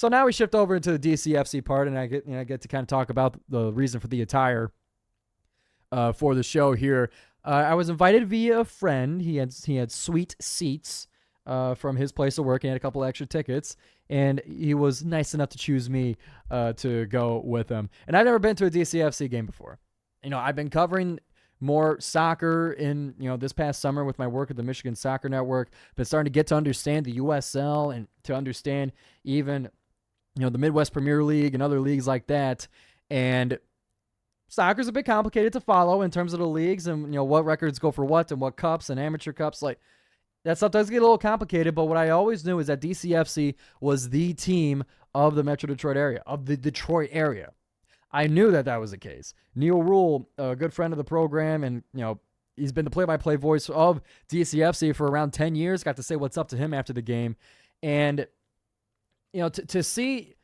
So now we shift over into the DCFC part, and I get to kind of talk about the reason for the attire for the show here. I was invited via a friend. He had sweet seats from his place of work. He had a couple extra tickets, and he was nice enough to choose me to go with him. And I've never been to a DCFC game before. I've been covering more soccer in this past summer with my work at the Michigan Soccer Network. Been starting to get to understand the USL and to understand even the Midwest Premier League and other leagues like that. And soccer's a bit complicated to follow in terms of the leagues and what records go for what and what cups and amateur cups. Like, that stuff does get a little complicated, but what I always knew is that DCFC was the team of the Metro Detroit area, of the Detroit area. I knew that was the case. Neil Rule, a good friend of the program, and he's been the play-by-play voice of DCFC for around 10 years. Got to say what's up to him after the game, and to see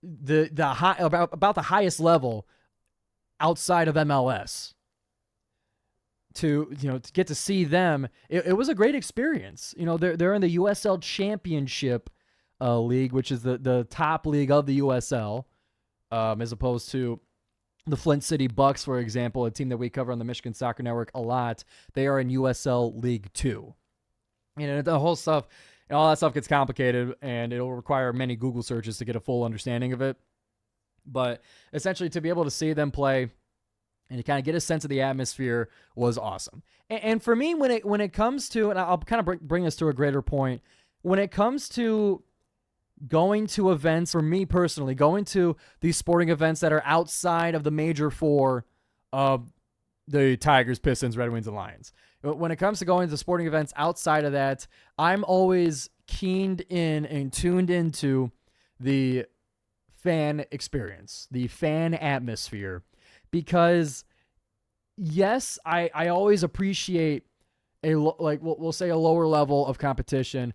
the high about the highest level outside of MLS. To get to see them, it was a great experience. They're in the USL Championship League, which is the top league of the USL, as opposed to the Flint City Bucks, for example, a team that we cover on the Michigan Soccer Network a lot. They are in USL League 2. The whole stuff, all that stuff gets complicated, and it'll require many Google searches to get a full understanding of it. But essentially, to be able to see them play and to kind of get a sense of the atmosphere was awesome. And for me, when it comes to, and I'll kind of bring us to a greater point, when it comes to going to events, for me personally, going to these sporting events that are outside of the major four of the Tigers, Pistons, Red Wings, and Lions. When it comes to going to sporting events outside of that, I'm always keened in and tuned into the fan experience, the fan atmosphere. Because, yes, I always appreciate we'll say a lower level of competition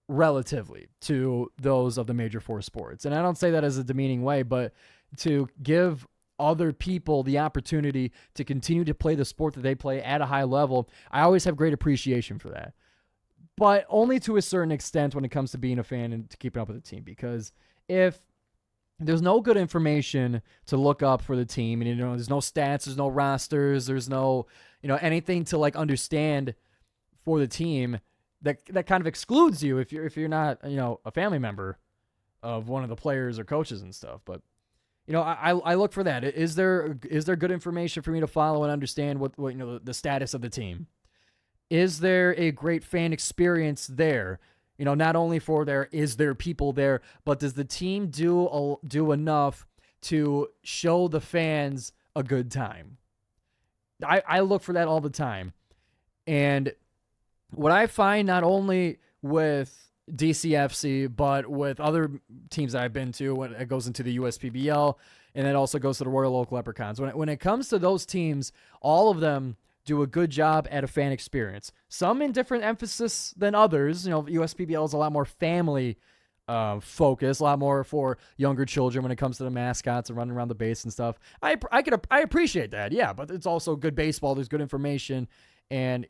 relatively to those of the major four sports. And I don't say that as a demeaning way, but to give other people the opportunity to continue to play the sport that they play at a high level, I always have great appreciation for that. But only to a certain extent when it comes to being a fan and to keeping up with the team. Because if there's no good information to look up for the team, and there's no stats, there's no rosters, there's no anything to understand for the team, that kind of excludes you if you're not a family member of one of the players or coaches and stuff. But I look for that. Is there good information for me to follow and understand what the status of the team? Is there a great fan experience there? Not only is there people there, but does the team do enough to show the fans a good time? I look for that all the time. And what I find not only with DCFC, but with other teams that I've been to, when it goes into the USPBL, and it also goes to the Royal Oak Leprechauns. When it comes to those teams, all of them do a good job at a fan experience. Some in different emphasis than others. USPBL is a lot more family focused, a lot more for younger children when it comes to the mascots and running around the base and stuff. I appreciate that, yeah, but it's also good baseball. There's good information, and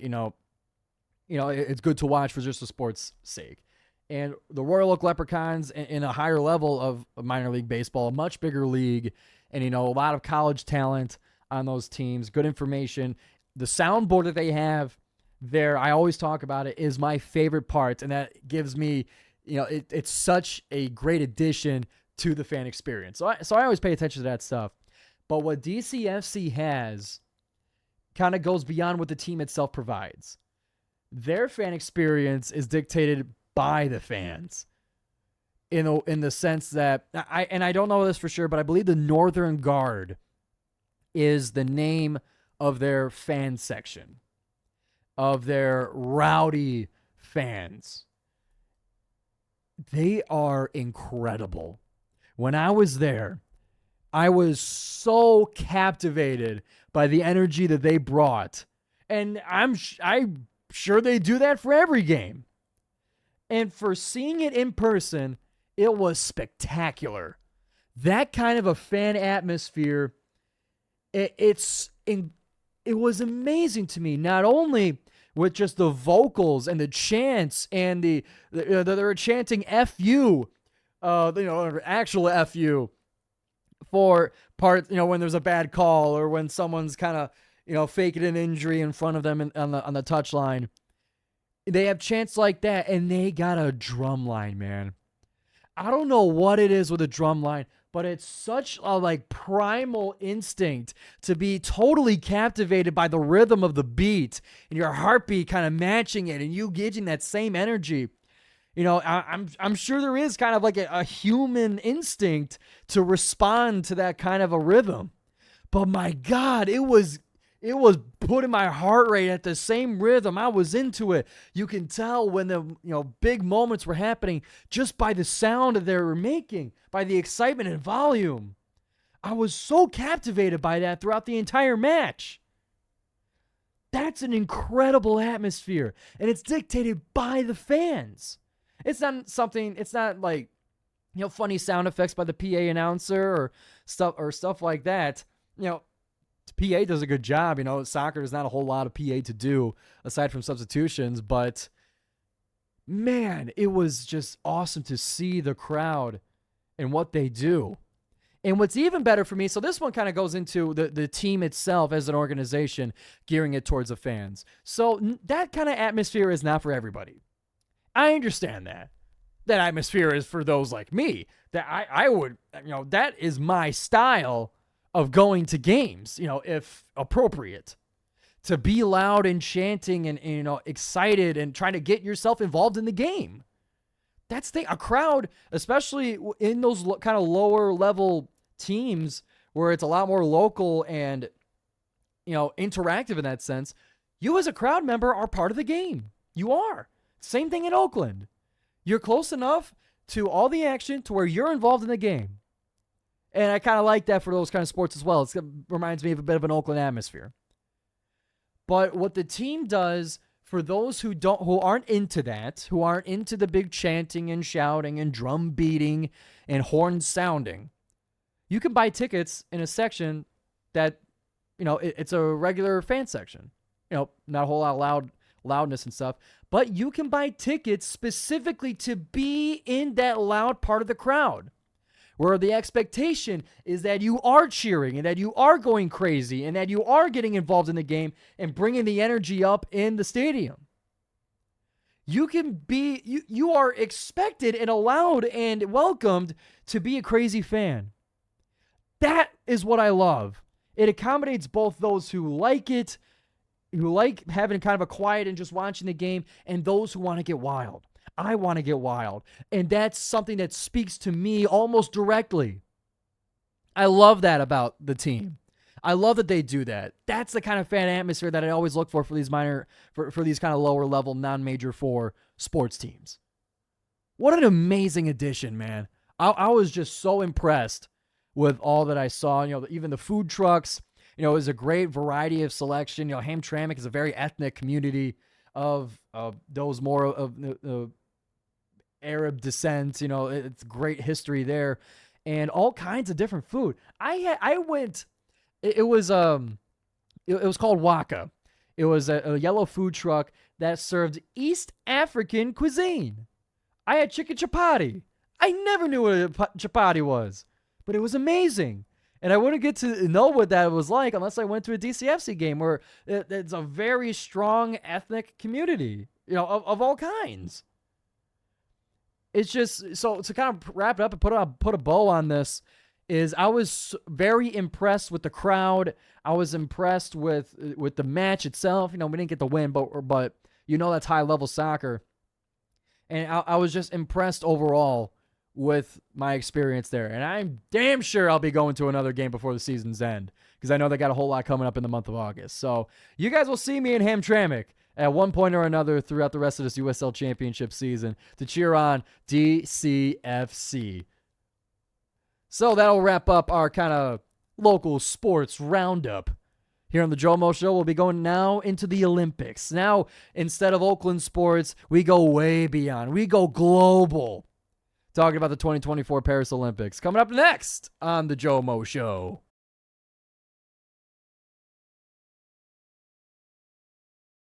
it's good to watch for just the sport's sake. And the Royal Oak Leprechauns in a higher level of minor league baseball, a much bigger league, and a lot of college talent on those teams, good information. The soundboard that they have there, I always talk about it, is my favorite part, and that gives me, it's such a great addition to the fan experience. So I always pay attention to that stuff. But what DCFC has kind of goes beyond what the team itself provides. Their fan experience is dictated by the fans, in the sense that I don't know this for sure, but I believe the Northern Guard is the name of their fan section, of their rowdy fans. They are incredible. When I was there, I was so captivated by the energy that they brought. And I'm sure they do that for every game. And for seeing it in person, it was spectacular. That kind of a fan atmosphere, it was amazing to me, not only with just the vocals and the chants and they were chanting F you actual FU for parts, when there's a bad call or when someone's kind of, faking an injury in front of them on the touchline. They have chants like that, and they got a drum line, man. I don't know what it is with a drum line, but it's such a primal instinct to be totally captivated by the rhythm of the beat and your heartbeat kind of matching it and you getting that same energy. I'm sure there is kind of like a human instinct to respond to that kind of a rhythm. But my God, it was putting my heart rate at the same rhythm. I was into it. You can tell when the big moments were happening just by the sound that they were making, by the excitement and volume. I was so captivated by that throughout the entire match. That's an incredible atmosphere, and it's dictated by the fans. It's not like, funny sound effects by the PA announcer or stuff like that. PA does a good job. Soccer is not a whole lot of PA to do aside from substitutions, but man, it was just awesome to see the crowd and what they do. And what's even better for me, so this one kind of goes into the team itself as an organization, gearing it towards the fans. So that kind of atmosphere is not for everybody. I understand that. That atmosphere is for those like me. That I would, that is my style of going to games, if appropriate. To be loud and chanting and excited and trying to get yourself involved in the game. That's a crowd, especially in those kind of lower level teams where it's a lot more local and, interactive in that sense. You as a crowd member are part of the game. You are. Same thing in Oakland. You're close enough to all the action to where you're involved in the game. And I kind of like that for those kind of sports as well. It reminds me of a bit of an Oakland atmosphere. But what the team does for those who aren't into that, who aren't into the big chanting and shouting and drum beating and horn sounding, you can buy tickets in a section that, it's a regular fan section. Not a whole lot of loudness and stuff. But you can buy tickets specifically to be in that loud part of the crowd, where the expectation is that you are cheering and that you are going crazy and that you are getting involved in the game and bringing the energy up in the stadium. You are expected and allowed and welcomed to be a crazy fan. That is what I love. It accommodates both those who like it, who like having kind of a quiet and just watching the game, and those who want to get wild. I want to get wild. And that's something that speaks to me almost directly. I love that about the team. I love that they do that. That's the kind of fan atmosphere that I always look for these for these kind of lower level non-major 4 sports teams. What an amazing addition, man. I was just so impressed with all that I saw. Even the food trucks, it was a great variety of selection. Hamtramck is a very ethnic community of those more of Arab descent. It's great history there, and all kinds of different food. I went. It was called Waka. It was a yellow food truck that served East African cuisine. I had chicken chapati. I never knew what a chapati was, but it was amazing. And I wouldn't get to know what that was like unless I went to a DCFC game where it's a very strong ethnic community, of all kinds. It's just, so to kind of wrap it up and put a bow on this, is I was very impressed with the crowd. I was impressed with the match itself. We didn't get the win, but that's high level soccer. And I was just impressed overall with my experience there. And I'm damn sure I'll be going to another game before the season's end, because I know they got a whole lot coming up in the month of August. So you guys will see me in Hamtramck at one point or another throughout the rest of this USL Championship season to cheer on DCFC. So that'll wrap up our kind of local sports roundup. Here on the GioMoShow, we'll be going now into the Olympics. Now, instead of Oakland sports, we go way beyond. We go global. Talking about the 2024 Paris Olympics. Coming up next on the GioMoShow.